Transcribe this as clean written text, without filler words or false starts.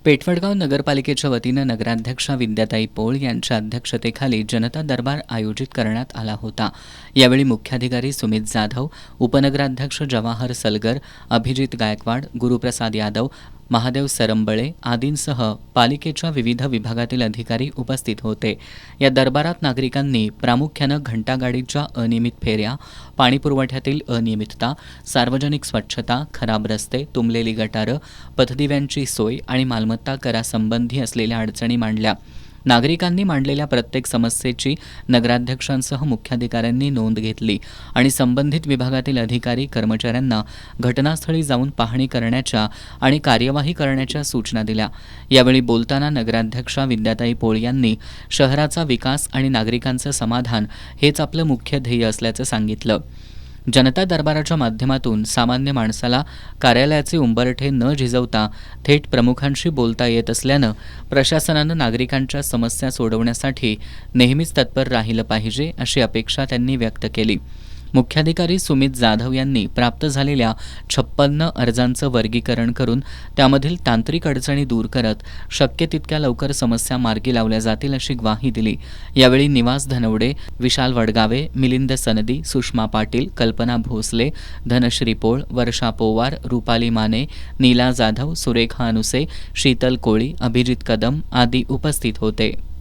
पेठवडगाव नगरपालिकेच्या वतीनं नगराध्यक्षा विद्याताई पोळ यांच्या अध्यक्षतेखाली जनता दरबार आयोजित करण्यात आला होता। यावेळी मुख्याधिकारी सुमित जाधव, उपनगराध्यक्ष जवाहर सलगर, अभिजित गायकवाड, गुरुप्रसाद यादव, महादेव सरंबळे आदींसह पालिकेच्या विविध विभागातील अधिकारी उपस्थित होते। या दरबारात नागरिकांनी प्रामुख्यानं घंटागाडीच्या अनियमित फेऱ्या, पाणीपुरवठ्यातील अनियमितता, सार्वजनिक स्वच्छता, खराब रस्ते, तुंबलेली गटारं, पथदिव्यांची सोय आणि मालमत्ता करासंबंधी असलेल्या अडचणी मांडल्या। नागरिकांनी मांडलेल्या प्रत्येक समस्येची नगराध्यक्षांसह मुख्याधिकाऱ्यांनी नोंद घेतली आणि संबंधित विभागातील अधिकारी कर्मचाऱ्यांना घटनास्थळी जाऊन पाहणी करण्याच्या आणि कार्यवाही करण्याच्या सूचना दिल्या। यावेळी बोलताना नगराध्यक्षा विद्याताई पोळ यांनी शहराचा विकास आणि नागरिकांचं समाधान हेच आपलं मुख्य ध्येय असल्याचं सांगितलं। जनता दरबाराच्या माध्यमातून सामान्य माणसाला कार्यालयाचे उंबरठे न झिजवता थेट प्रमुखांशी बोलता येत असल्यानं प्रशासनानं नागरिकांच्या समस्या सोडवण्यासाठी नेहमीच तत्पर राहिलं पाहिजे अशी अपेक्षा त्यांनी व्यक्त केली। मुख्याधिकारी सुमित जाधव यांनी प्राप्त झालेल्या 56 अर्जांचं वर्गीकरण करून त्यामधील तांत्रिक अडचणी दूर करत शक्य तितक्या लवकर समस्या मार्गी लावल्या जातील अशी ग्वाही दिली। यावेळी निवास धनवडे, विशाल वडगावे, मिलिंद सनदी, सुषमा पाटील, कल्पना भोसले, धनश्री पोळ, वर्षा पोवार, रुपाली माने, नीला जाधव, सुरेखा अनुसे, शीतल कोळी, अभिजित कदम आदी उपस्थित होते।